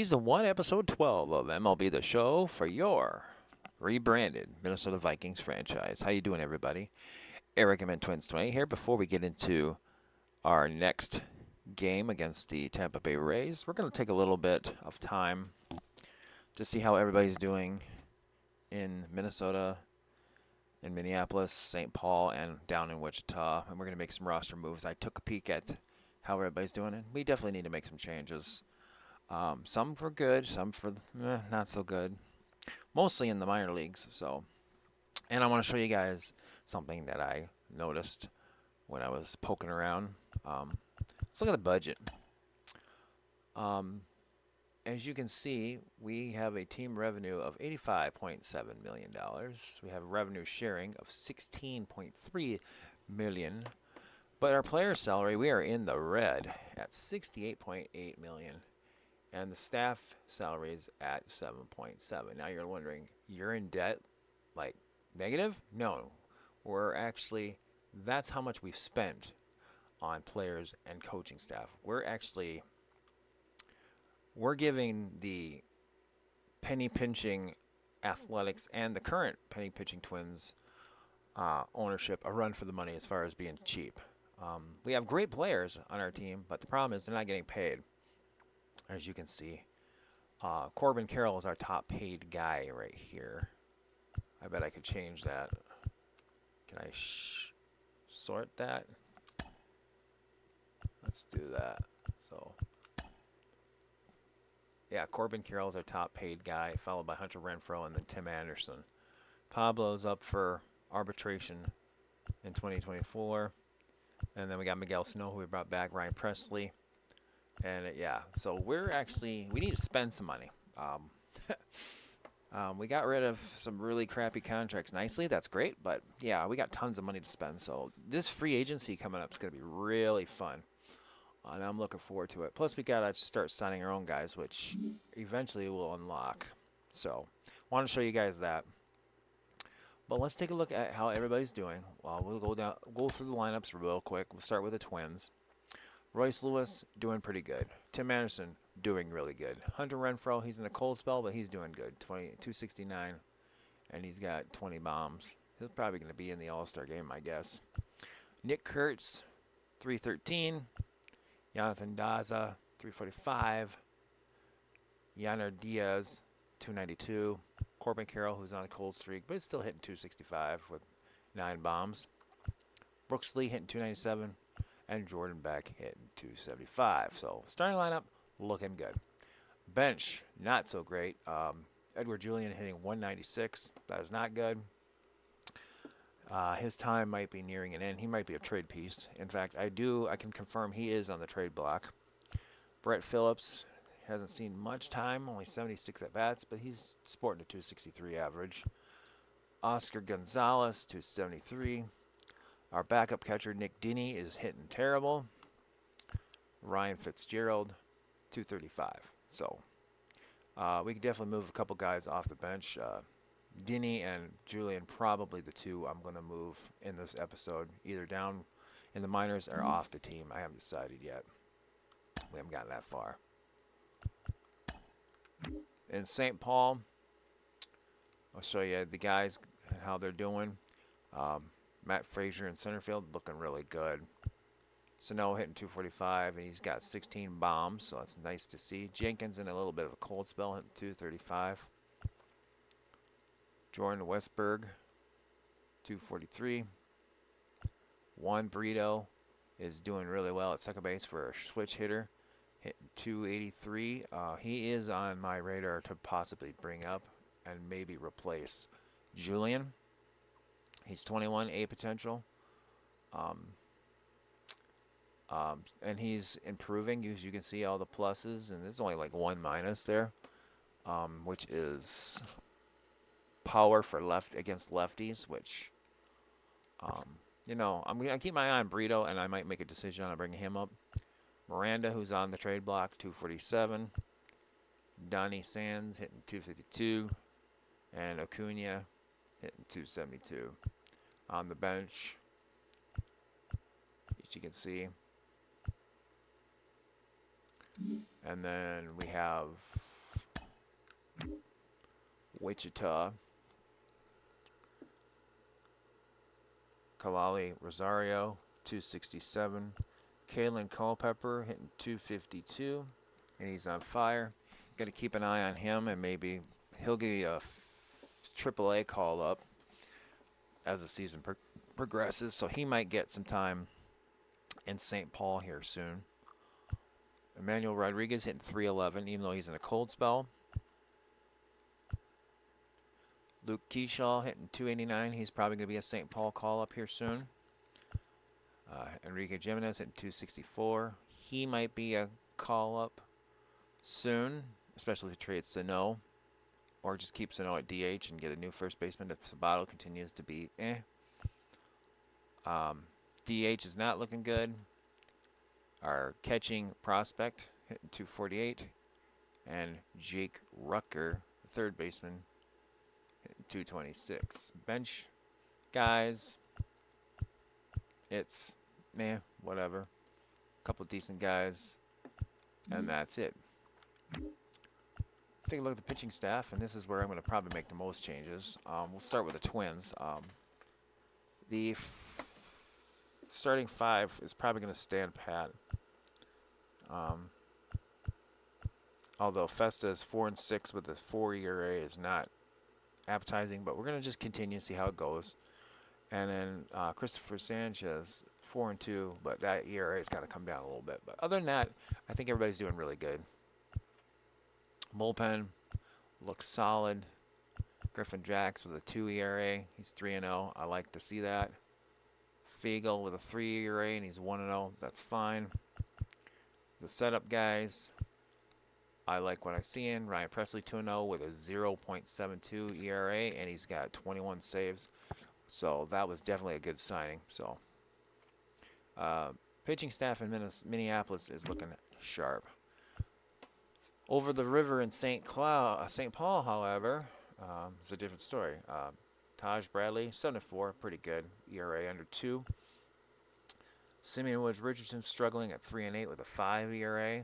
Season 1, Episode 12 of MLB The Show for your rebranded Minnesota Vikings franchise. How you doing, everybody? Eric and Twins 20 here. Before we get into our next game against the Tampa Bay Rays, we're going to take a little bit of time to see how everybody's doing in Minnesota, in Minneapolis, St. Paul, and down in Wichita. And we're going to make some roster moves. I took a peek at how everybody's doing, and we definitely need to make some changes. Some for good, some for not so good. Mostly in the minor leagues. And I want to show you guys something that I noticed when I was poking around. Let's look at the budget. As you can see, we have a team revenue of $85.7 million. We have revenue sharing of $16.3 million. But our player salary, we are in the red at $68.8 million. And the staff salary is at 7.7. Now you're wondering, you're in debt, like negative? No, that's how much we've spent on players and coaching staff. We're giving the penny pinching Athletics and the current penny pinching Twins ownership a run for the money as far as being cheap. We have great players on our team, but the problem is they're not getting paid. As you can see, Corbin Carroll is our top paid guy right here. I bet I could change that. Can I sort that? Let's do that. So, yeah, Corbin Carroll is our top paid guy, followed by Hunter Renfroe and then Tim Anderson. Pablo's up for arbitration in 2024. And then we got Miguel Sano, who we brought back, Ryan Presley. And so we need to spend some money. We got rid of some really crappy contracts nicely. That's great. But yeah, we got tons of money to spend. So this free agency coming up is going to be really fun. And I'm looking forward to it. Plus, we got to start signing our own guys, which eventually will unlock. So I want to show you guys that. But let's take a look at how everybody's doing. Well, we'll go through the lineups real quick. We'll start with the Twins. Royce Lewis, doing pretty good. Tim Anderson, doing really good. Hunter Renfroe, he's in a cold spell, but he's doing good. 269, and he's got 20 bombs. He's probably going to be in the All-Star game, I guess. Nick Kurtz, 313. Jonathan Daza, 345. Yainer Diaz, 292. Corbin Carroll, who's on a cold streak, but he's still hitting 265 with 9 bombs. Brooks Lee hitting 297. And Jordan Beck hitting 275. So starting lineup, looking good. Bench, not so great. Edward Julian hitting 196. That is not good. His time might be nearing an end. He might be a trade piece. In fact, I can confirm he is on the trade block. Brett Phillips hasn't seen much time, only 76 at-bats, but he's sporting a 263 average. Oscar Gonzalez, 273. Our backup catcher, Nick Denny, is hitting terrible. Ryan Fitzgerald, 235. So we could definitely move a couple guys off the bench. Denny and Julian, probably the two I'm going to move in this episode, either down in the minors or off the team. I haven't decided yet. We haven't gotten that far. In St. Paul, I'll show you the guys and how they're doing. Matt Frazier in center field looking really good. Sano hitting 245, and he's got 16 bombs, so that's nice to see. Jenkins in a little bit of a cold spell, hitting 235. Jordan Westberg, 243. Juan Brito is doing really well at second base for a switch hitter, hitting 283. He is on my radar to possibly bring up and maybe replace Julian. He's 21, A potential. And he's improving. As you can see, all the pluses, and there's only like one minus there, which is power for against lefties, which, I'm going to keep my eye on Brito, and I might make a decision on bringing him up. Miranda, who's on the trade block, 247. Donnie Sands hitting 252. And Acuna hitting 272. On the bench, as you can see. And then we have Wichita, Kalali Rosario, 267. Kalen Culpepper hitting 252, and he's on fire. Got to keep an eye on him, and maybe he'll give you a AAA call up as the season progresses, so he might get some time in St. Paul here soon. Emmanuel Rodriguez hitting 311, even though he's in a cold spell. Luke Keyshaw hitting 289. He's probably going to be a St. Paul call up here soon. Enrique Jimenez hitting 264. He might be a call up soon, especially if he trades Sano, or just keep Sano at DH and get a new first baseman if Sabato continues to be DH is not looking good. Our catching prospect hitting 248, and Jake Rucker, the third baseman, hitting 226. Bench guys, it's whatever. A couple decent guys, and that's it. Let's take a look at the pitching staff, and this is where I'm going to probably make the most changes. We'll start with the Twins. The starting five is probably going to stand pat. Although Festa is 4-6 with a 4 ERA is not appetizing, but we're going to just continue to see how it goes. And then Christopher Sanchez, 4-2, but that ERA has got to come down a little bit. But other than that, I think everybody's doing really good. Bullpen looks solid. Griffin Jacks with a 2 ERA. He's 3-0. I like to see that. Fiegel with a 3 ERA, and he's 1-0. That's fine. The setup guys, I like what I'm seeing. Ryan Presley 2-0 with a 0.72 ERA, and he's got 21 saves. So that was definitely a good signing. So pitching staff in Minneapolis is looking sharp. Over the river in St. Paul, however, it's a different story. Taj Bradley, 7-4, pretty good. ERA under 2. Simeon Woods Richardson struggling at 3-8 with a 5 ERA.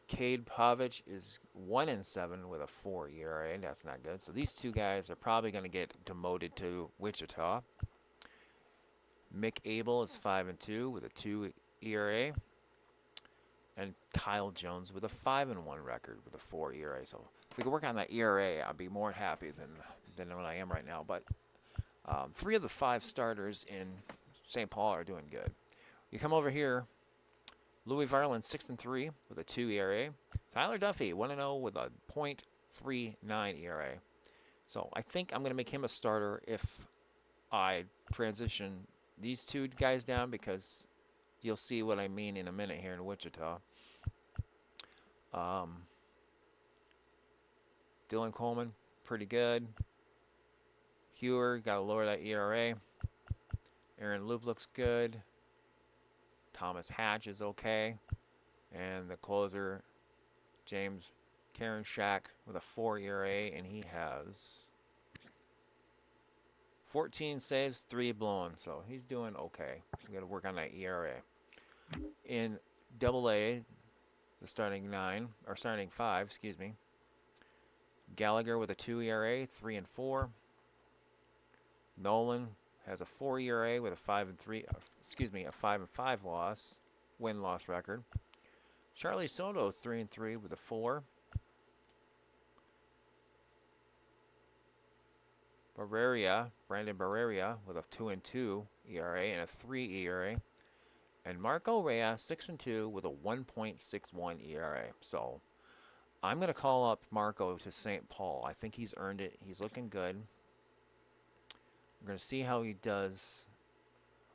Cade Pavich is 1-7 with a 4 ERA, and that's not good. So these two guys are probably going to get demoted to Wichita. Mick Abel is 5-2 with a 2 ERA. And Kyle Jones with a 5-1 record with a 4 ERA. So if we could work on that ERA, I'd be more happy than what I am right now. But 3 of the 5 starters in St. Paul are doing good. You come over here, Louis Varland 6-3 with a 2 ERA. Tyler Duffy 1-0 with a .39 ERA. So I think I'm going to make him a starter if I transition these two guys down, because you'll see what I mean in a minute here in Wichita. Dylan Coleman, pretty good. Hewer, got to lower that ERA. Aaron Loop looks good. Thomas Hatch is okay. And the closer, James Karinchak, with a 4 ERA, and he has 14 saves, 3 blown, so he's doing okay. We got to work on that ERA. In Double-A, the starting 5, Gallagher with a 2 ERA, 3-4. Nolan has a 4 ERA with a 5-5 win-loss record. Charlie Soto is 3-3 with a 4. Brandon Barreria with a 2-2 ERA and a 3 ERA. And Marco Reyes 6-2 with a 1.61 ERA. So I'm going to call up Marco to St. Paul. I think he's earned it. He's looking good. We're going to see how he does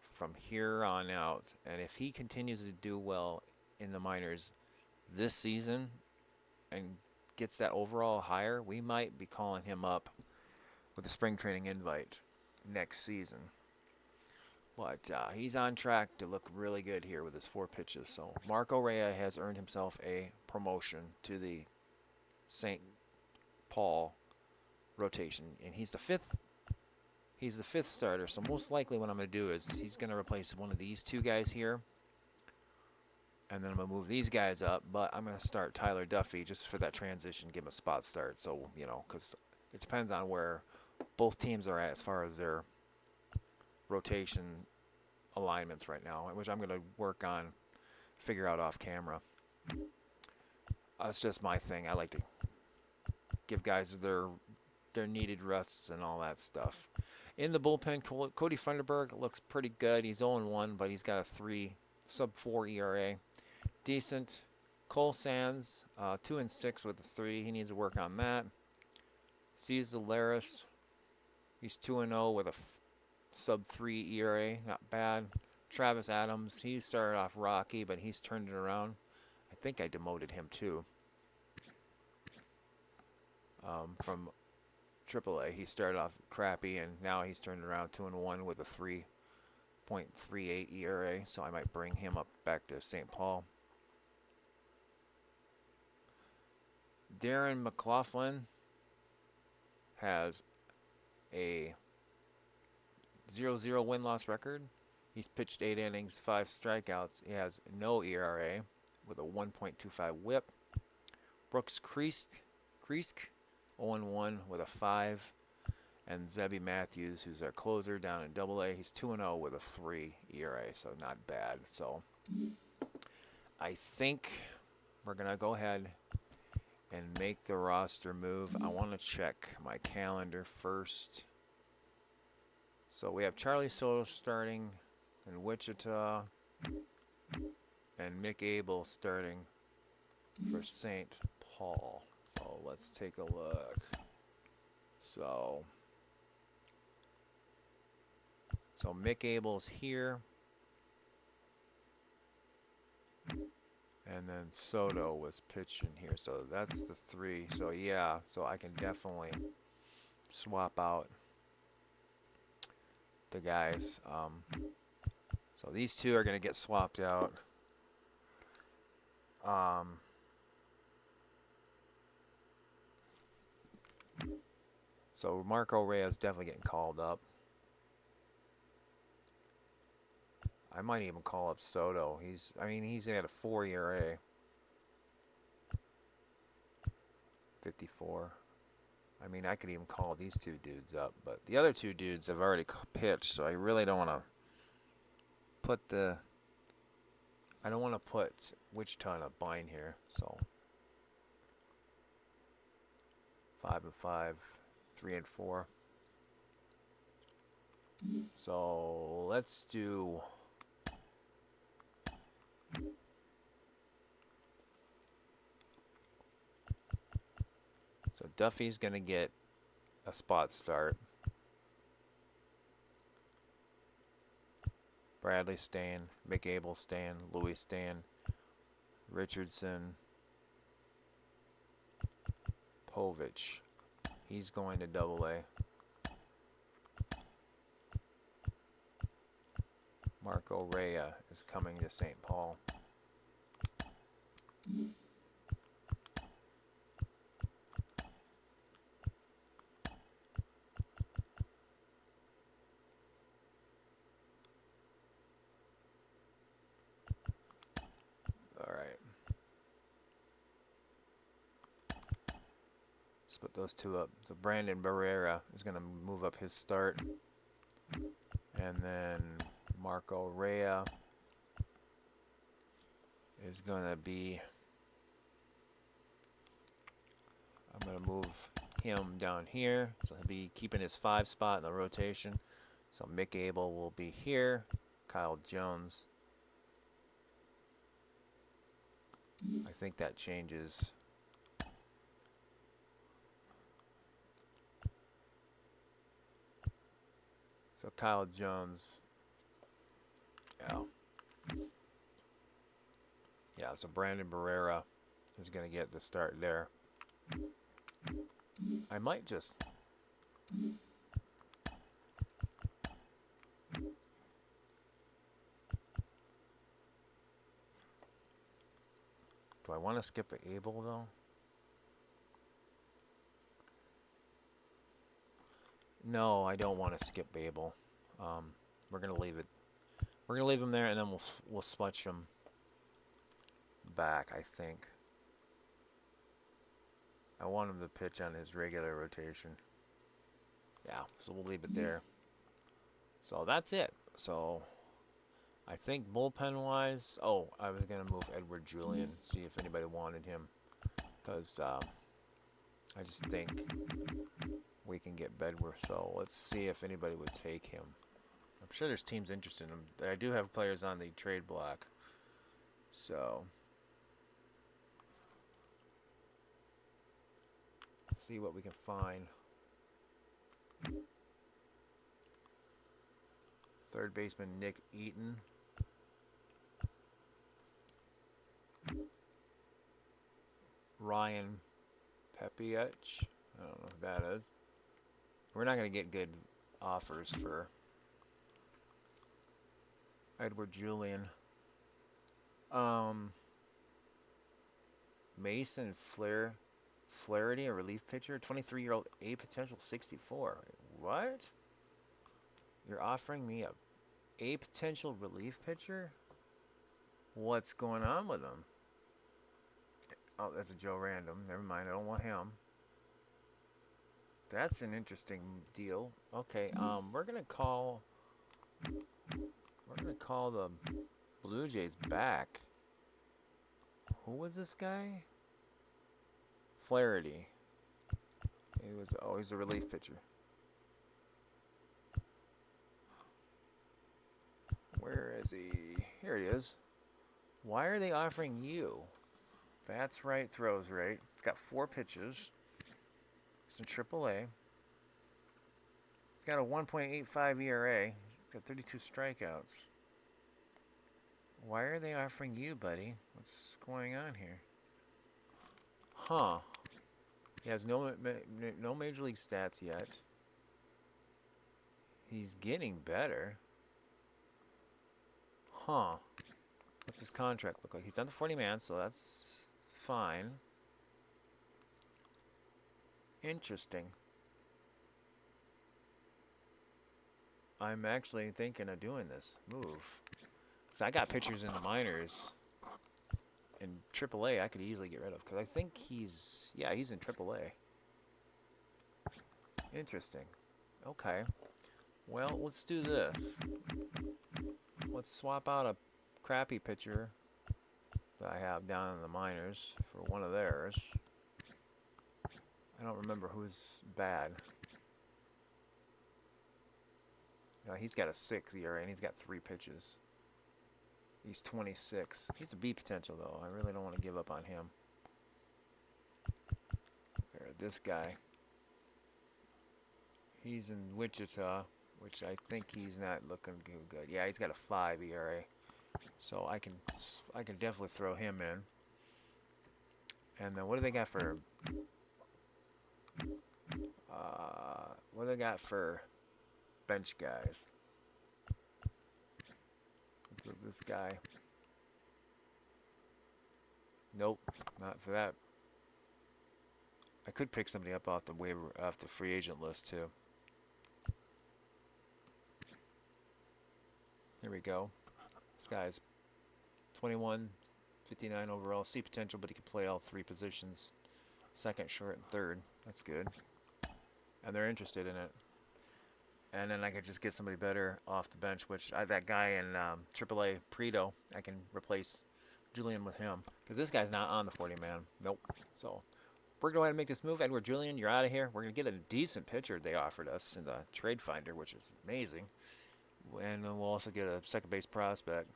from here on out. And if he continues to do well in the minors this season and gets that overall higher, we might be calling him up with a spring training invite next season. But he's on track to look really good here with his 4 pitches. So Marco Reyes has earned himself a promotion to the St. Paul rotation, and he's the fifth starter. So most likely what I'm going to do is he's going to replace one of these 2 guys here, And then I'm going to move these guys up, but I'm going to start Tyler Duffy just for that transition, give him a spot start. So, you know, because it depends on where both teams are at as far as their rotation alignments right now, which I'm going to work on, figure out off camera. That's just my thing. I like to give guys their needed rests and all that stuff. In the bullpen, Cody Funderburg looks pretty good. He's 0-1, but he's got a 3 sub-4 ERA. Decent. Cole Sands, 2-6 with a 3. He needs to work on that. Cesar Laris, he's 2-0 with a sub-3 ERA. Not bad. Travis Adams, he started off rocky, but he's turned it around. I think I demoted him too. From AAA, he started off crappy, and now he's turned around 2-1 with a 3.38 ERA. So I might bring him up back to St. Paul. Darren McLaughlin has a 0-0 win-loss record. He's pitched 8 innings, 5 strikeouts. He has no ERA with a 1.25 whip. Brooks Kreesk, 0-1 with a 5. And Zebby Matthews, who's our closer down in AA, he's 2-0 with a 3 ERA, so not bad. So I think we're going to go ahead and make the roster move. I want to check my calendar first. So we have Charlie Soto starting in Wichita and Mick Abel starting for St. Paul. So let's take a look. So Mick Abel's here. And then Soto was pitching here. So that's the 3. So yeah, so I can definitely swap out the guys. So these two are going to get swapped out. So Marco Reyes definitely getting called up. I might even call up Soto. He's at a 4 ERA. 54. I mean, I could even call these two dudes up, but the other two dudes have already pitched, so I really don't want to put Wichita in a bind here. So 5-5, 3-4. So let's do. So Duffy's going to get a spot start. Bradley staying, Mick Abel staying, Louis staying, Richardson, Povich. He's going to AA. Marco Reyes is coming to St. Paul. Split those two up. So Brandon Barrera is going to move up his start. And then Marco Reyes is going to be... I'm going to move him down here. So he'll be keeping his 5 spot in the rotation. So Mick Abel will be here. Kyle Jones. I think that changes... So Kyle Jones, yeah, so Brandon Barrera is going to get the start there. I might just... Do I want to skip Abel, though? No, I don't want to skip Abel. We're gonna leave it. We're gonna leave him there, and then we'll switch him back, I think. I want him to pitch on his regular rotation. Yeah, so we'll leave it there. So that's it. So I think bullpen-wise, oh, I was going to move Edward Julian, see if anybody wanted him. Because I just think we can get Bedworth. So let's see if anybody would take him. I'm sure there's teams interested in him. I do have players on the trade block. So let's see what we can find. Third baseman Nick Eaton. Ryan Pepiech. I don't know who that is. We're not going to get good offers for Edward Julian. Mason Flaherty, a relief pitcher. 23-year-old A potential 64. What? You're offering me a potential relief pitcher? What's going on with him? Oh, that's a Joe Random. Never mind. I don't want him. That's an interesting deal. Okay, we're gonna call the Blue Jays back. Who was this guy? Flaherty. He's a relief pitcher. Where is he? Here it is. Why are they offering you? Bats right, throws right. It's got 4 pitches. It's in AAA. It's got a 1.85 ERA. It's got 32 strikeouts. Why are they offering you, buddy? What's going on here? Huh. He has no major league stats yet. He's getting better. Huh. What's his contract look like? He's on the 40-man, so that's fine. Interesting. I'm actually thinking of doing this move. So I got pitchers in the minors. In AAA, I could easily get rid of. Because I think he's in AAA. Interesting. Okay. Well, let's do this. Let's swap out a crappy pitcher that I have down in the minors for one of theirs. I don't remember who's bad. No, he's got a 6 ERA and he's got 3 pitches. He's 26. He's a B potential though. I really don't want to give up on him. There, this guy. He's in Wichita, which I think he's not looking good. Yeah, he's got a 5 ERA. So I can definitely throw him in. And then what do they got for bench guys? So this guy. Nope, not for that. I could pick somebody up off the free agent list too. Here we go. This guy's 21, 59 overall, C potential, but he can play all 3 positions. Second, short, and third. That's good. And they're interested in it. And then I could just get somebody better off the bench, which that guy in AAA, Prito, I can replace Julian with him. Because this guy's not on the 40-man. Nope. So we're going to go ahead and make this move. Edward Julian, you're out of here. We're going to get a decent pitcher they offered us in the trade finder, which is amazing. And then we'll also get a second base prospect,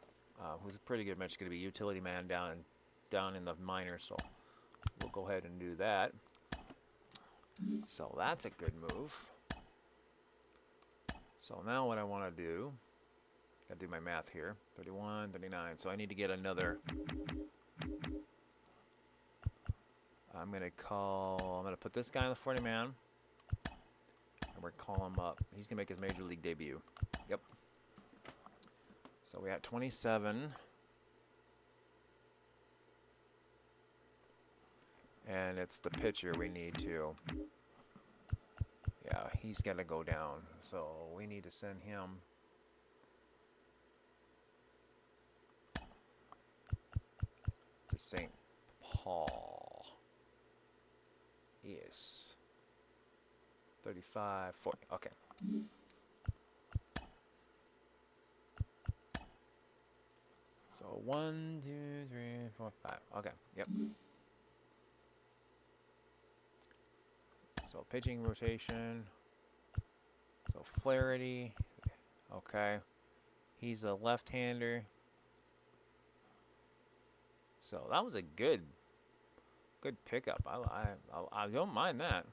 who's a pretty good match. Going to be a utility man down in the minors. So we'll go ahead and do that. So that's a good move. So now what I want to do, got to do my math here, 31, 39. So I need to get another. I'm going to put this guy on the 40-man. And we're going to call him up. He's going to make his major league debut. Yep. So we got 27. And it's the pitcher we need to. Yeah, he's got to go down. So we need to send him. to St. Paul. Yes. 35, 40. Okay. So 1, 2, 3, 4, 5. Okay. Yep. So pitching rotation. So Flaherty. Okay. He's a left-hander. So that was a good pickup. I don't mind that.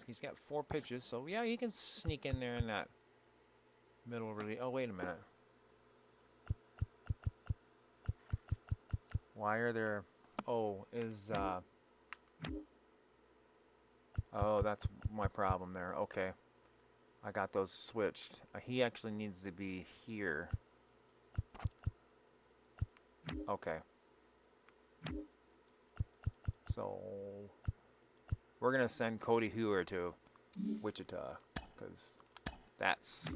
He's got 4 pitches, so yeah, he can sneak in there in that middle relief. Oh, wait a minute. Why are there? Oh, oh, that's my problem there. Okay, I got those switched. He actually needs to be here. Okay. So we're gonna send Cody Hooer to Wichita because that's.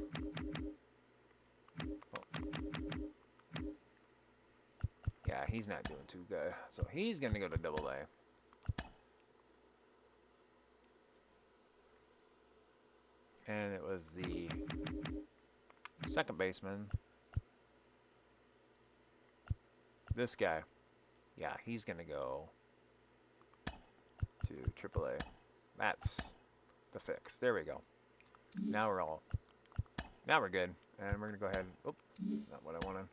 Oh. Yeah, he's not doing too good. So he's gonna go to AA. And it was the second baseman. This guy. Yeah, he's gonna go to AAA. That's the fix. There we go. Now we're good. And we're gonna go ahead. Oop, not what I wanted.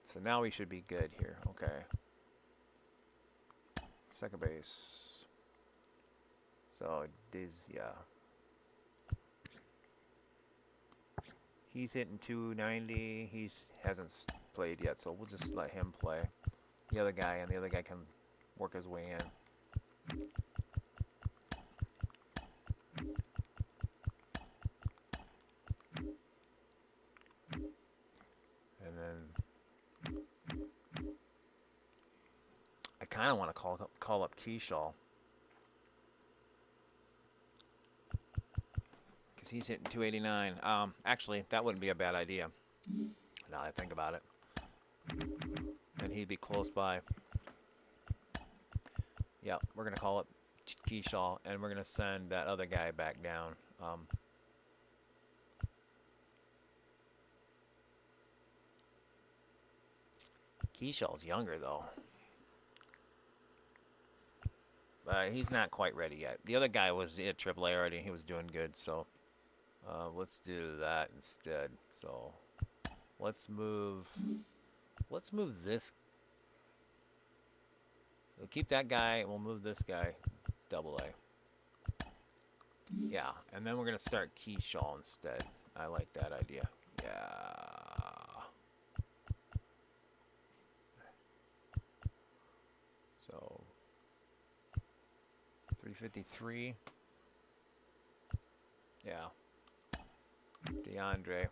So now we should be good here. Okay. Second base. So yeah. He's hitting 290. He hasn't played yet, so we'll just let him play. The other guy can work his way in. And then I kind of want to call up Keyshaw. Because he's hitting 289. Actually, that wouldn't be a bad idea. Now that I think about it. And he'd be close by. Yeah, we're going to call up Keyshaw, and we're going to send that other guy back down. Keyshaw's younger, though. He's not quite ready yet. The other guy was at AAA already, and he was doing good, so let's do that instead. So let's move this. We'll keep that guy, and we'll move this guy AA. Yeah, and then we're going to start Keyshaw instead. I like that idea. Yeah. So 353. Yeah. DeAndre.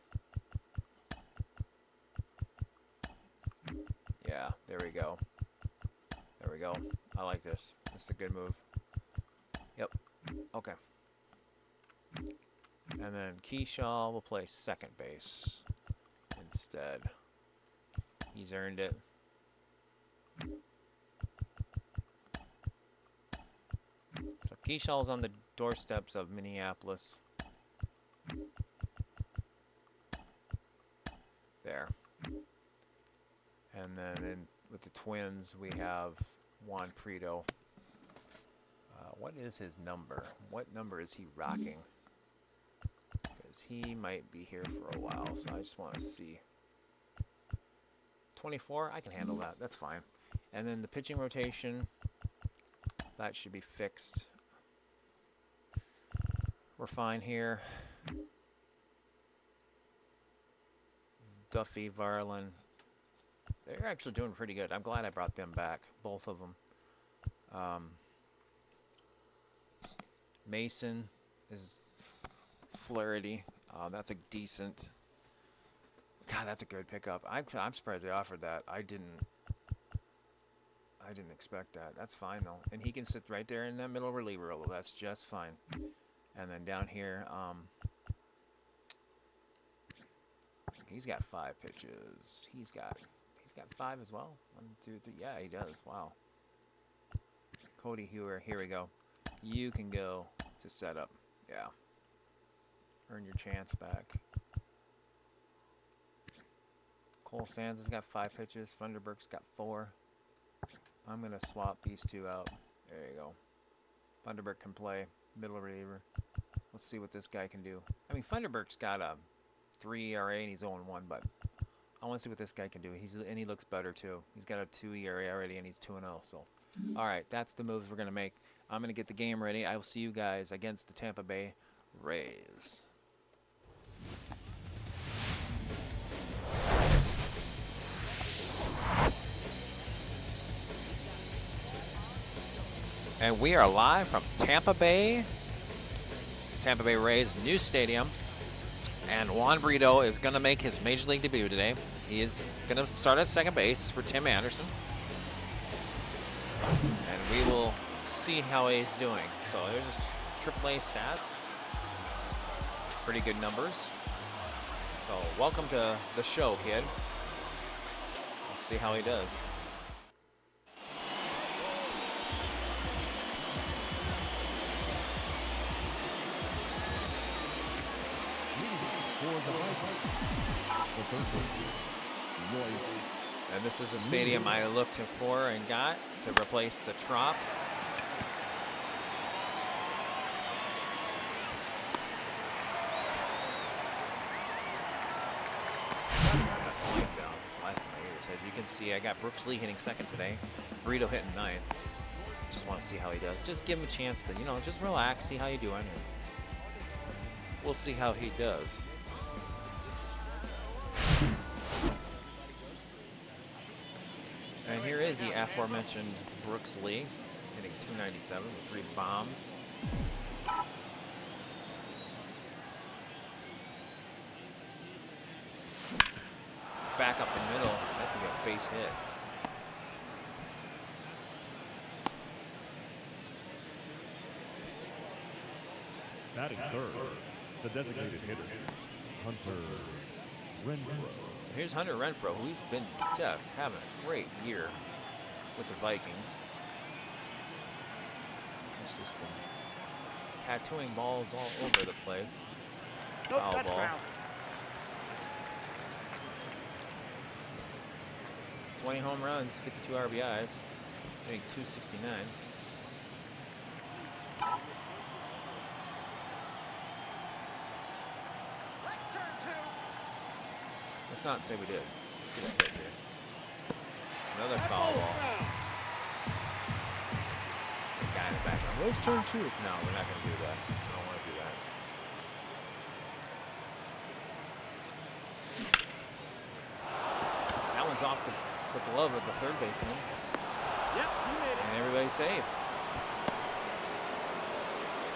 Yeah, there we go. There we go. I like this. This is a good move. Yep. Okay. And then Keyshaw will play second base instead. He's earned it. So Keyshaw's on the doorsteps of Minneapolis. There. And then with the Twins, we have Juan Prieto. What is his number? What number is he rocking? Because he might be here for a while, so I just want to see. 24, I can handle that. That's fine. And then the pitching rotation, that should be fixed. We're fine here. Duffy, Varlin. They're actually doing pretty good. I'm glad I brought them back, both of them. Mason is Flaherty. That's a decent. God, that's a good pickup. I'm surprised they offered that. I didn't expect that. That's fine though, and he can sit right there in that middle reliever role. That's just fine. And then down here, he's got 5 pitches. He's got He's got 5 as well. 1, 2, 3. Yeah, he does. Wow. Cody Hewer, here we go. You can go to setup. Yeah. Earn your chance back. Cole Sands has got 5 pitches. Funderburk's got 4. I'm going to swap these 2 out. There you go. Funderburk can play middle reliever. Let's see what this guy can do. I mean, Funderburk's got a 3 ERA and he's 0-1, but I want to see what this guy can do. And he looks better too. He's got a 2 ERA already and he's 2-0. So, all right, that's the moves we're going to make. I'm going to get the game ready. I will see you guys against the Tampa Bay Rays. And we are live from Tampa Bay Rays new stadium. And Juan Brito is going to make his Major League debut today. He is going to start at second base for Tim Anderson. And we will see how he's doing. So there's his AAA stats. Pretty good numbers. So welcome to the show, kid. Let's see how he does. And this is a stadium I looked for and got to replace the Trop. As you can see, I got Brooks Lee hitting second today. Brito hitting ninth. Just want to see how he does. Just give him a chance to, just relax, see how you're doing. And we'll see how he does. And here is the aforementioned Brooks Lee, hitting 297 with 3 bombs. Back up the middle, that's gonna be a base hit. Batting third, the designated hitter, Hunter Renfroe. So here's Hunter Renfroe, who's been just having a great year with the Vikings. He's just been tattooing balls all over the place. Foul ball. 20 home runs, 52 RBIs, hitting 269. Let's not say we did. Let's get a hit here. Another foul ball. The guy in the background. Let's turn 2. No, we're not going to do that. I don't want to do that. That one's off the glove of the third baseman. Yep, you made it. And everybody's safe.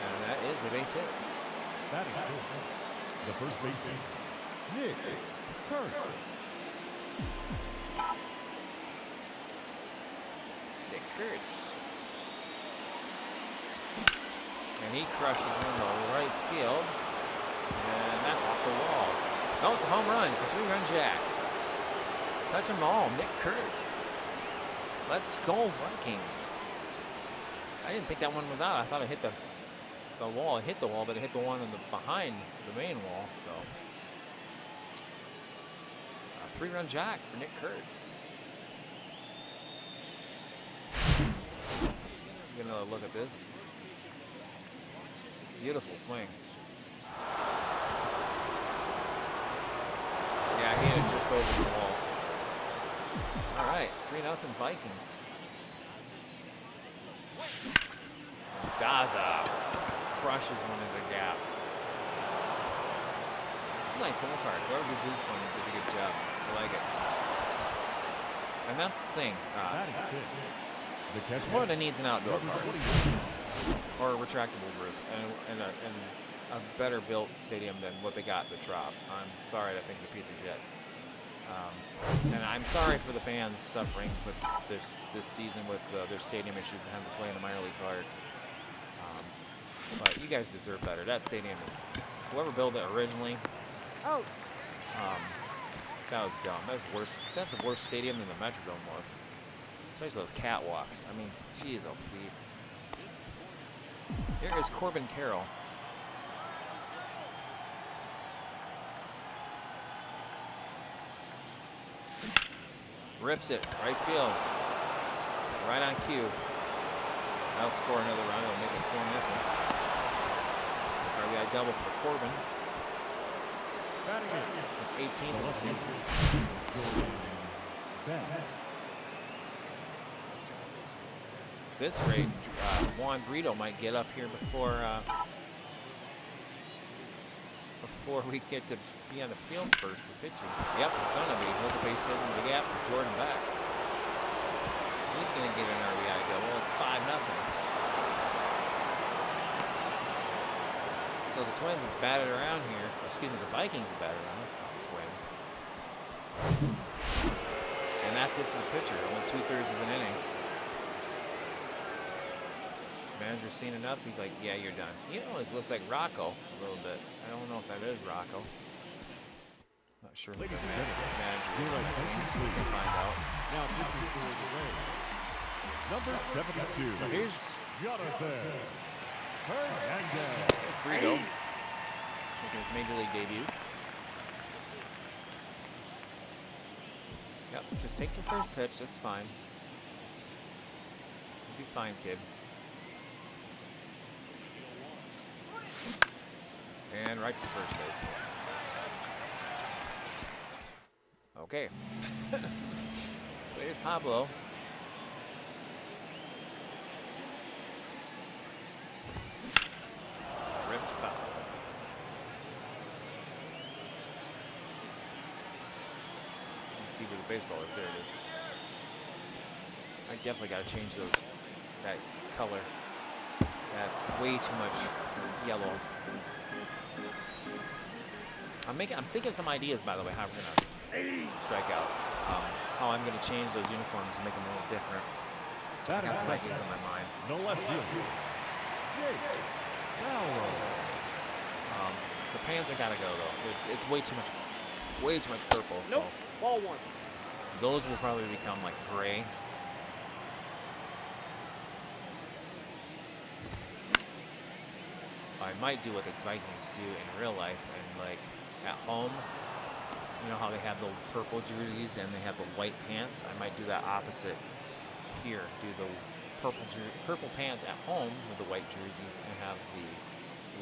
And that is a base hit. Batting fourth, the first baseman, Nick Kurtz. Nick Kurtz. And he crushes one to right field. And that's off the wall. No, it's a home run. It's a 3-run jack. Touch them all, Nick Kurtz. Let's go, Vikings. I didn't think that one was out. I thought it hit the wall. It hit the wall, but it hit the one in behind the main wall. So a 3-run jack for Nick Kurtz. Get another look at this. Beautiful swing. Yeah, he hit it just over the wall. All right, 3-0 Vikings. Daza crushes one in the gap. It's a nice ballpark. Whoever does this one did a good job. I like it. And that's the thing. Florida needs an outdoor park or a retractable roof and a better built stadium than what they got at the Trop. I'm sorry, that thing's a piece of shit. And I'm sorry for the fans suffering with this season with their stadium issues and having to play in a minor league park. But you guys deserve better. That stadium is, whoever built it originally, That was dumb. That was worse. That's a worse stadium than the Metrodome was. Especially those catwalks. I mean, jeez, oh Pete. Here is Corbin Carroll. Rips it, right field. Right on cue. That'll score another run. It'll make it 4-0. RBI double for Corbin. It's 18th of the season. This rate, Juan Brito might get up here before we get to be on the field first for pitching. Yep, it's gonna be. Here's a base hit in the gap for Jordan Beck. He's gonna get an RBI double. It's 5-0. So the Twins have batted around here. Excuse me, the Vikings have batted around. Not the Twins. And that's it for the pitcher. Only 2/3 of an inning. Manager's seen enough. He's like, yeah, you're done. You know, it looks like Rocco a little bit. I don't know if that is Rocco. Not sure who the manager is. We can find out. Now this is for the Rays. Number 72. So here's Jonathan Hernandez. There's Brito making his major league debut. Yep, just take the first pitch. That's fine. You'll be fine, kid. And right to first base. Okay. So here's Pablo. Ripped foul. Let's see where the baseball is. There it is. I definitely got to change that color. That's way too much yellow. I'm thinking of some ideas, by the way, how we're gonna strike out. How I'm gonna change those uniforms and make them a little different. I got some ideas on my mind. No left field. The pants are gotta go though. It's way too much purple. So Nope. Ball one. those will probably become like gray. I might do what the Vikings do in real life and like at home. You know how they have the purple jerseys and they have the white pants? I might do that opposite here. Do the purple pants at home with the white jerseys and have the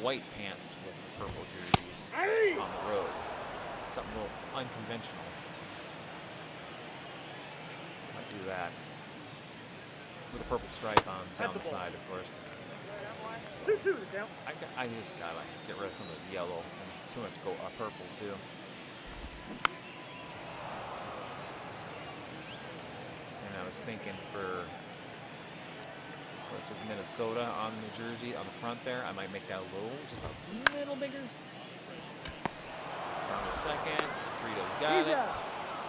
white pants with the purple jerseys on the road. Something a little unconventional. Might do that. With a purple stripe on down the side, of course. So, 2-2 the count. I just gotta get rid of some of this yellow and too much purple too. And I was thinking for what says Minnesota on the jersey on the front there, I might make that just a little bigger. On the second, Brito's got it.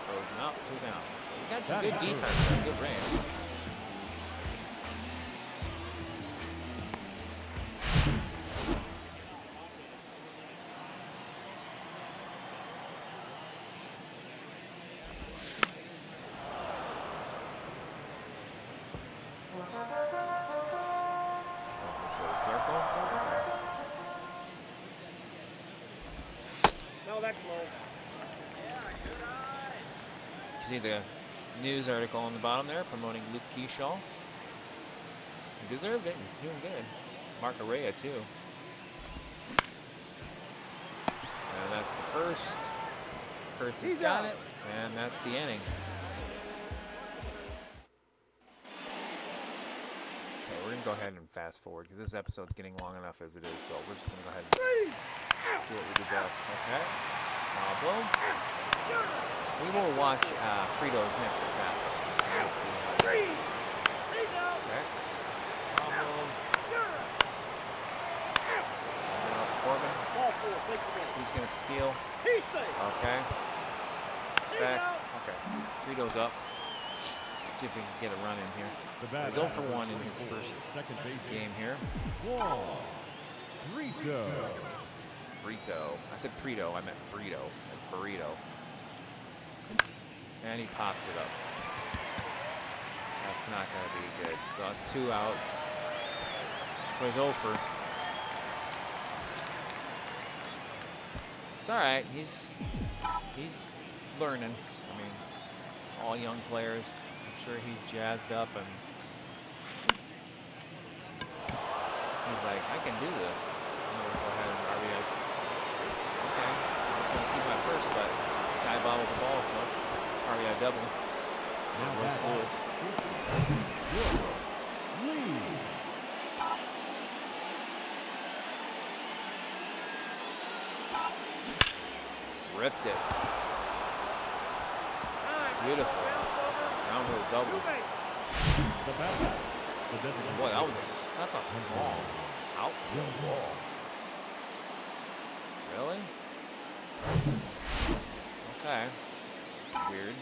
Throws him out, 2 down. So he's got some good defense and good range. See the news article on the bottom there promoting Luke Keyshaw. He deserved it. He's doing good. Mark Arrea too. And that's the first. Kurtz has got it, and that's the inning. Okay, we're gonna go ahead and fast forward because this episode's getting long enough as it is. So we're just gonna go ahead and do what we do best. Okay. Pablo. We will watch Frito's next at bat. We'll see how okay. Pablo. Corbin. He's going to steal. Okay. Back. Okay. Frito's up. Let's see if we can get a run in here. He's 0 for 1 in his first game here. Brito. Brito. I said Prito. I meant burrito. Like burrito. And he pops it up. That's not going to be good. So that's 2 outs. So he's over. It's all right. He's learning. I mean, all young players. I'm sure he's jazzed up and he's like, I can do this. I'm gonna go ahead and RBS. Okay, I was gonna keep my first, but guy bobbled the ball, so it's RBI double. Royce Lewis. Ripped it. Beautiful. Round rule double. Boy, that's a small outfield ball. Really? Okay. It's weird.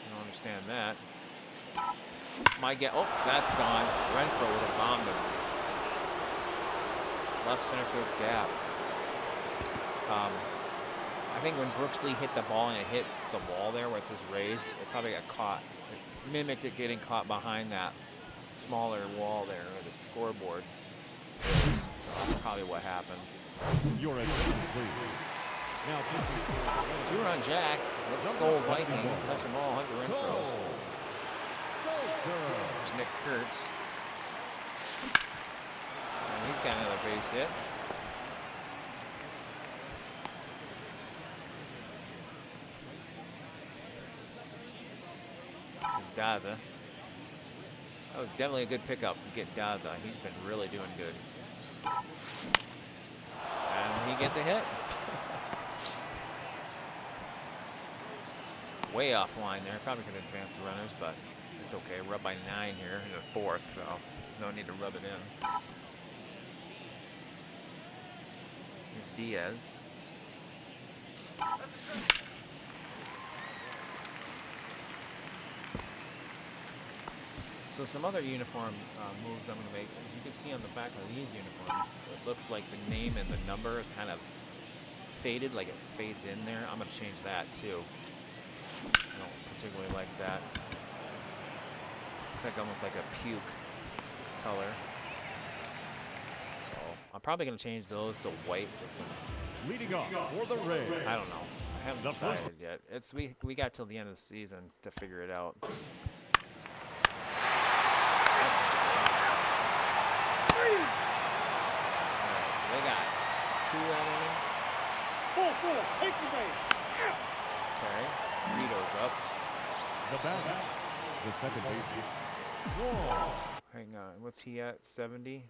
I don't understand that. Oh, that's gone. Renfroe would have bombed him. Left center field gap. I think when Brooksley hit the ball and it hit the wall there where it says Rays, it probably got caught. It mimicked it getting caught behind that smaller wall there, or the scoreboard. So that's probably what happened. Your now 2-run jack. Let's Skull Vikings. Touch them all. Hunter Renfroe. There's Nick Kurtz. And he's got another base hit. Daza. That was definitely a good pickup to get Daza. He's been really doing good. And he gets a hit. Way offline there. Probably could advance the runners, but it's okay. We're up by 9 here in the 4th, so there's no need to rub it in. Here's Diaz. So some other uniform moves I'm going to make. As you can see on the back of these uniforms, it looks like the name and the number is kind of faded, like it fades in there. I'm going to change that too. I don't particularly like that. Looks like almost like a puke color. So I'm probably going to change those to white with some... leading off for the Rays. I don't know. I haven't decided yet. We got till the end of the season to figure it out. They got 2 out of them. Okay. Rito's up. The batter, the second baseman. Hang on. What's he at? 70?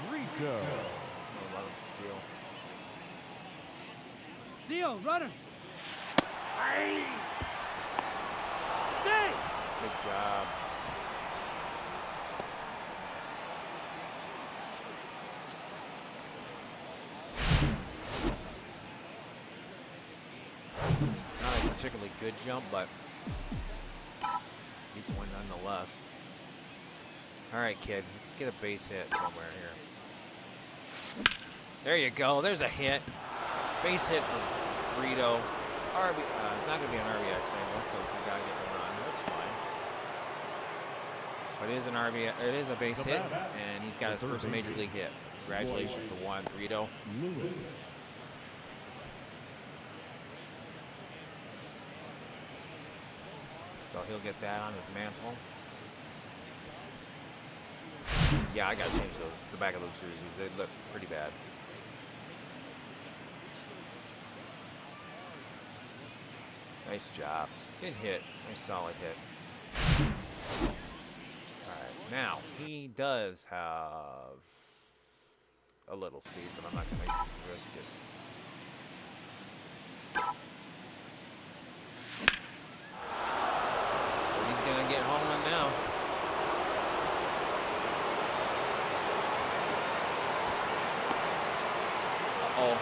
Rito. I'll let him steal. Steal, runner. Good job. Not a particularly good jump, but decent one nonetheless. All right, kid, let's get a base hit somewhere here. There you go. There's a hit. Base hit from Brito. It's not going to be an RBI single because the guy getting a run. That's fine. But it is an RBI. It is a base hit, and he's got his first major league hit. So congratulations to Juan Brito. So he'll get that on his mantle. Yeah, I got to change the back of those jerseys. They look pretty bad. Nice job. Good hit. Nice solid hit. Alright, now he does have a little speed, but I'm not going to risk it. But he's going to get home run now. Uh-oh.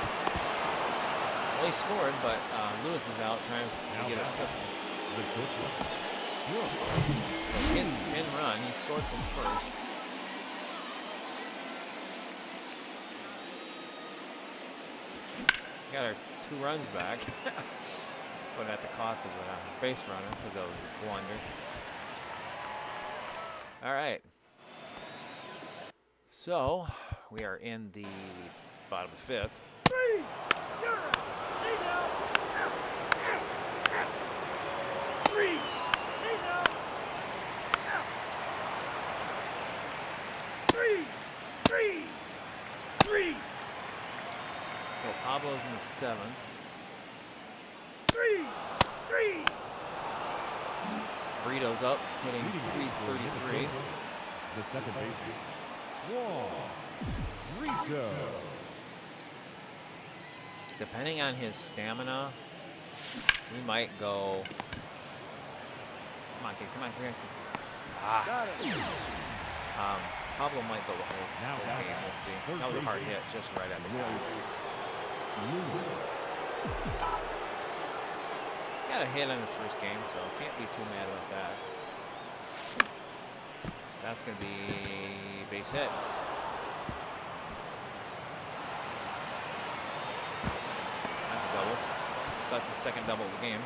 Well, he scored, but Lewis is out trying to get a triple. So Kids can run. He scored from first. Got our 2 runs back, but at the cost of a base runner because that was a blunder. All right. So we are in the bottom of the 5th. 3. You're stay down. Out. Out. Out. 3. Stay down. Out. 3. 3. 3. So Pablo's in the 7th. 3. 3. Burrito's up, hitting 333. The second baseman, Rito. Depending on his stamina, we might go. Come on, kid. Come on, come on. Ah. Got it. Pablo might go the whole game. We'll see. That was a hard hit just right at the goal. Got a hit on his first game, so can't be too mad about that. That's going to be base hit. That's a double. So that's the second double of the game.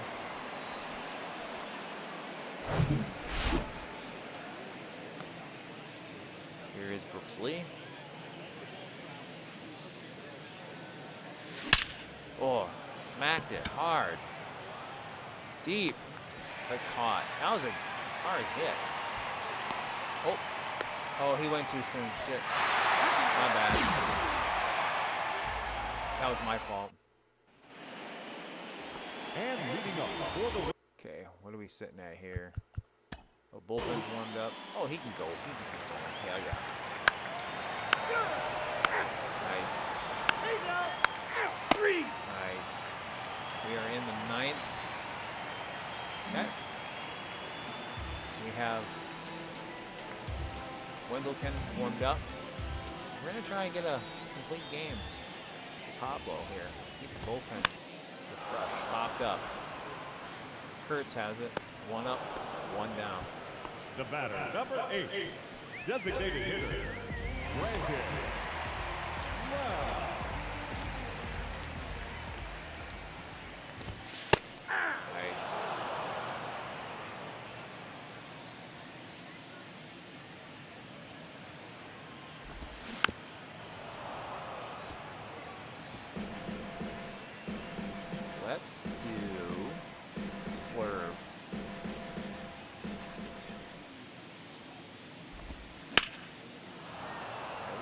Here is Brooks Lee. Oh, smacked it hard. Deep, but caught. That was a hard hit. Oh, he went too soon. Shit. My bad. That was my fault. And leading up for the Okay, what are we sitting at here? Oh, bullpen's warmed up. Oh, he can go. He can keep going. Hell yeah. Nice. Stay down. Out. 3. Nice. We are in the 9th. Okay. We have Wendelken warmed up. We're going to try and get a complete game. Pablo here. Keep the bullpen refreshed. Locked up. Kurtz has it. 1 up, 1 down. The batter, number 8, designated hitter, Brandon. Nice. Let's do Slurve.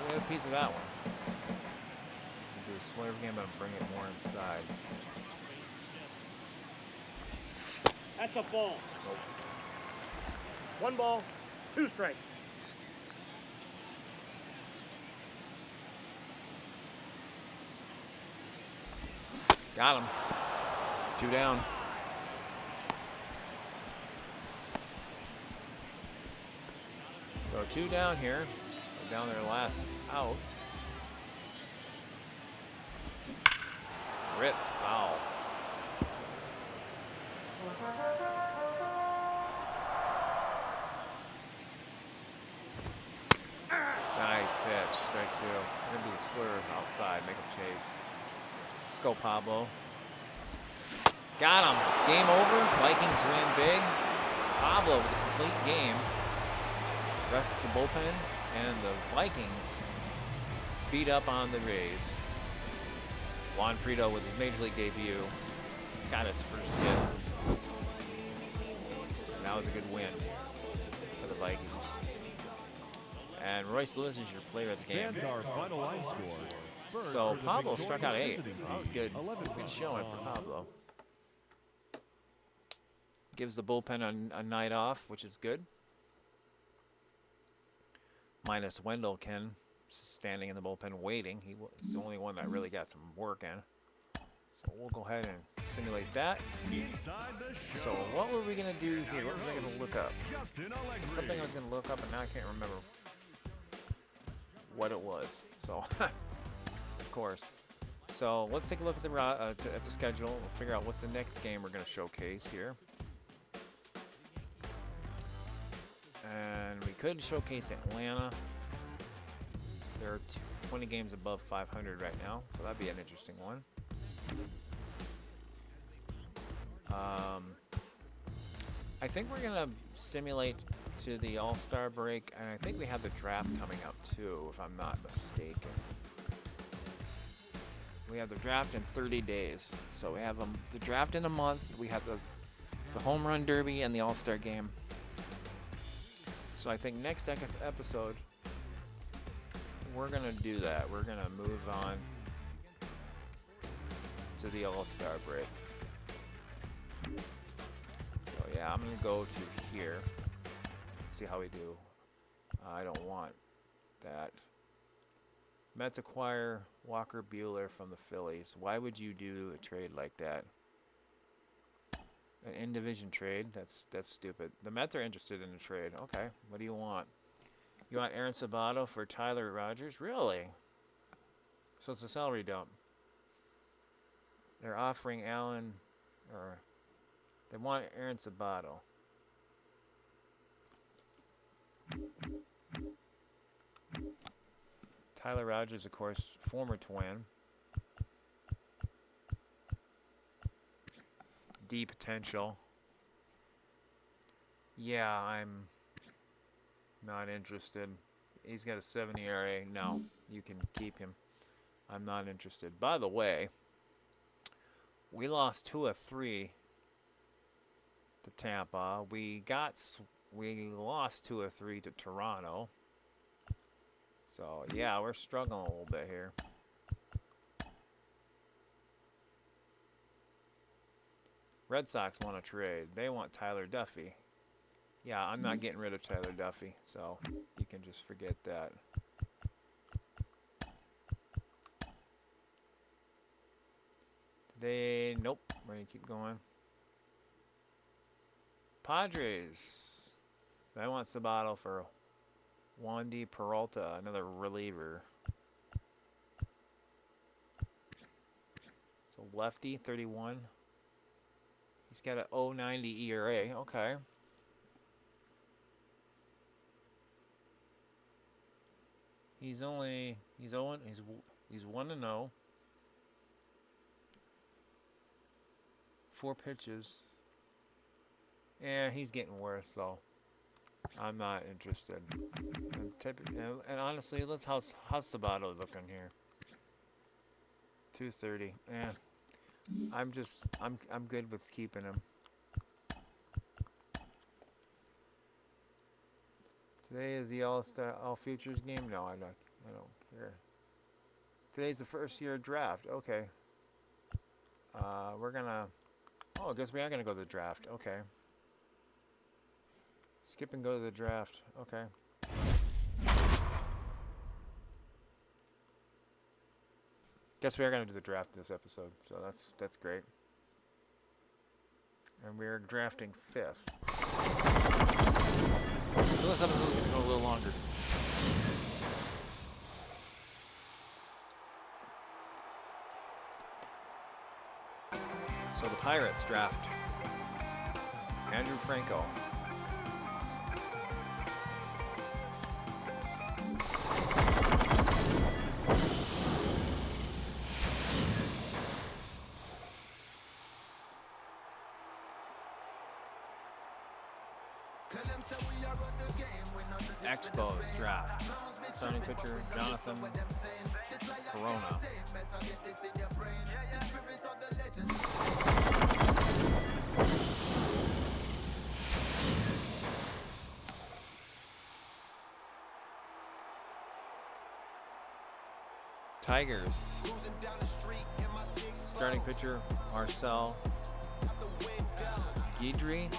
We got a piece of that one. We'll do a Slurve game, but bring it more inside. That's a ball. Nope. 1 ball, 2 strikes. Got him. 2 down. So 2 down here. We're down their last out. Ripped foul. Nice pitch. Strike 2. We're going to do the slurve outside. Make him chase. Let's go, Pablo. Got him. Game over. Vikings win big. Pablo with a complete game. Rest of the bullpen. And the Vikings beat up on the Rays. Juan Prito with his Major League debut. Got his first hit. And that was a good win for the Vikings. And Royce Lewis is your player of the game. Fans our final line score. Bird So for the Pablo struck out 8. victorious So that was visiting good. team. 11 Good runs showing for on. Pablo. Gives the bullpen a night off, which is good. Minus Wendelken standing in the bullpen waiting. He's the only one that really got some work in. So we'll go ahead and simulate that. Inside the show. So what were we going to do here? What was I going to look up? Justin Allegri. Something I was going to look up, and now I can't remember what it was. So, of course. So let's take a look at the schedule. We'll figure out what the next game we're going to showcase here. And we could showcase Atlanta. They're 20 games above 500 right now, so that'd be an interesting one. I think we're gonna simulate to the All-Star break, and I think we have the draft coming up too, if I'm not mistaken. We have the draft in 30 days, so we have the draft in a month. We have the home run derby and the All-Star game. So I think next episode we're gonna do that. We're gonna move on to the All-Star break. So yeah, I'm gonna go to here. See how we do. I don't want that. Mets acquire Walker Buehler from the Phillies. Why would you do a trade like that? An in-division trade? That's stupid. The Mets are interested in a trade. Okay, what do you want? You want Aaron Sabato for Tyler Rogers? Really? So it's a salary dump. They're offering Allen, or they want Aaron Sabato. Tyler Rogers, of course, former Twin. D potential. Yeah, I'm not interested. He's got a 7 ERA. No, you can keep him. I'm not interested. By the way, we lost 2 of 3 to Tampa. We lost 2 of 3 to Toronto. So, yeah, we're struggling a little bit here. Red Sox want a trade. They want Tyler Duffy. Yeah, I'm not getting rid of Tyler Duffy, so you can just forget that. Nope, we're going to keep going. Padres. They want Sabato for Wandy Peralta, another reliever. So lefty, 31. He's got an 0.90 ERA. Okay. He's 1-0. 4 pitches. Yeah, he's getting worse though. I'm not interested. And honestly, how's Sabato looking here? 230. I'm good with keeping him. Today is the All Futures game. No, I don't care. Today's the first year draft. Okay. We're gonna. Oh, I guess we are gonna go to the draft. Okay. Skip and go to the draft. Okay. Guess we are gonna do the draft this episode, so that's great. And we're drafting 5th. So this episode is gonna go a little longer. So the Pirates draft Andrew Franco. Expos draft. Starting pitcher Jonathan Corona. Tigers. Starting pitcher Marcel Guidry.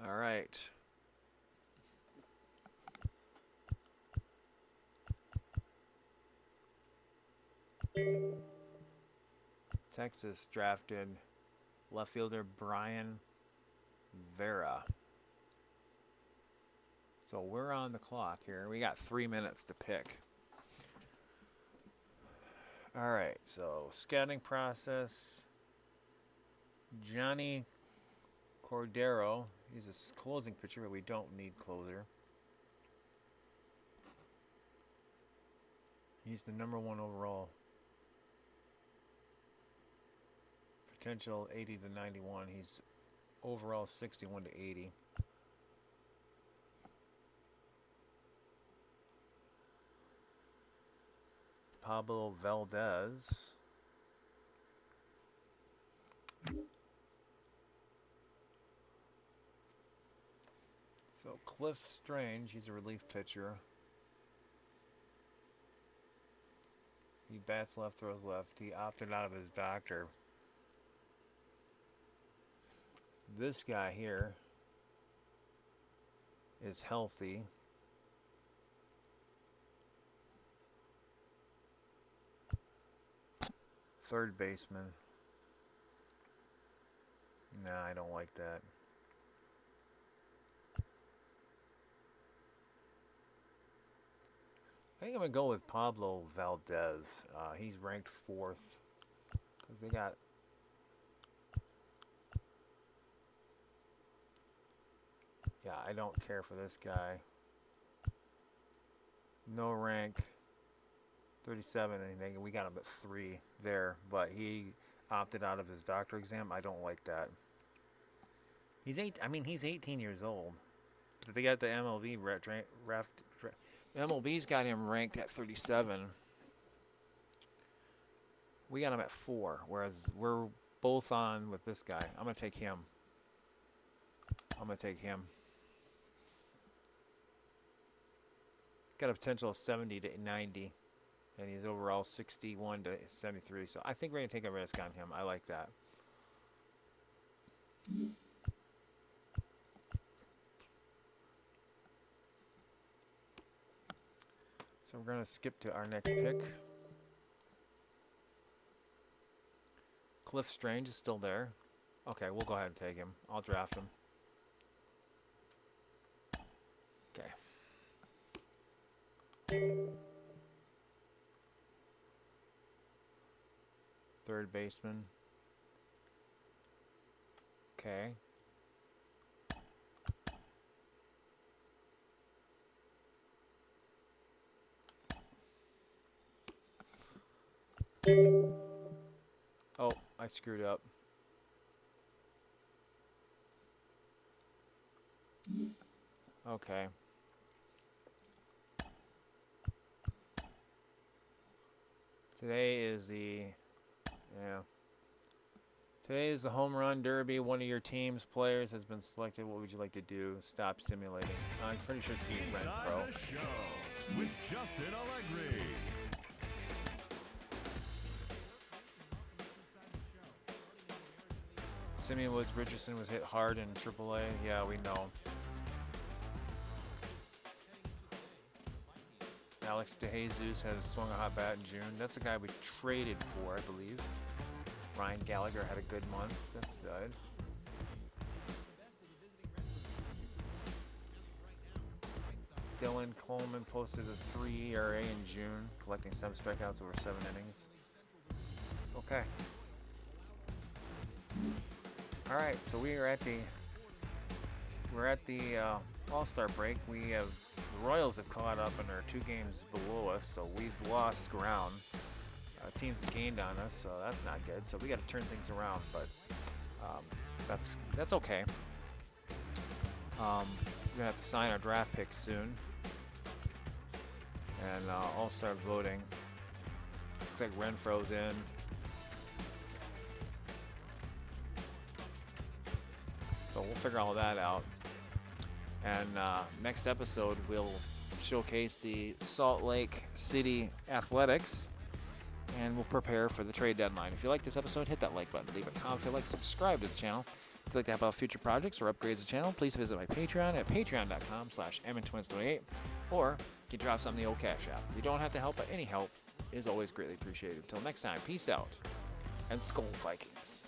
All right. Texas drafted left fielder Brian Vera. So we're on the clock here. We got 3 minutes to pick. All right, so scouting process. Johnny Cordero. He's a closing pitcher, but we don't need closer. He's the #1 overall potential 80 to 91. He's overall 61 to 80. Pablo Valdez. So Cliff Strange, he's a relief pitcher. He bats left, throws left. He opted out of his doctor. This guy here is healthy. Third baseman. Nah, I don't like that. I think I'm going to go with Pablo Valdez. He's ranked 4th. Because they got... Yeah, I don't care for this guy. No rank. 37 anything. We got him at 3 there. But he opted out of his doctor exam. I don't like that. He's 18 years old. But they got the MLB MLB's got him ranked at 37. We got him at 4, whereas we're both on with this guy. I'm going to take him. Got a potential of 70 to 90, and he's overall 61 to 73. So I think we're going to take a risk on him. I like that. So we're going to skip to our next pick. Cliff Strange is still there. Okay, we'll go ahead and take him. I'll draft him. Okay. Third baseman. Okay. Oh, I screwed up. Okay. Today is the home run derby. One of your team's players has been selected. What would you like to do? Stop simulating. I'm pretty sure it's going to be Renfro. Inside the show with Justin Allegri. Simeon Woods Richardson was hit hard in AAA. Yeah, we know. Alex DeJesus has swung a hot bat in June. That's the guy we traded for, I believe. Ryan Gallagher had a good month. That's good. Dylan Coleman posted a 3 ERA in June, collecting 7 strikeouts over 7 innings. Okay. All right, so we're at the All-Star break. We have the Royals have caught up and are 2 games below us, so we've lost ground. Teams have gained on us, so that's not good. So we got to turn things around, but that's okay. We're gonna have to sign our draft picks soon, and I'll start voting. Looks like Renfro's in. So we'll figure all that out. And next episode, we'll showcase the Salt Lake City Athletics, and we'll prepare for the trade deadline. If you like this episode, hit that like button. Leave a comment if you like. Subscribe to the channel. If you'd like to help out future projects or upgrades the channel, please visit my Patreon at patreon.com/MN2028, or you can drop something in the old Cash App. You don't have to help, but any help is always greatly appreciated. Until next time, peace out, and Skol Vikings.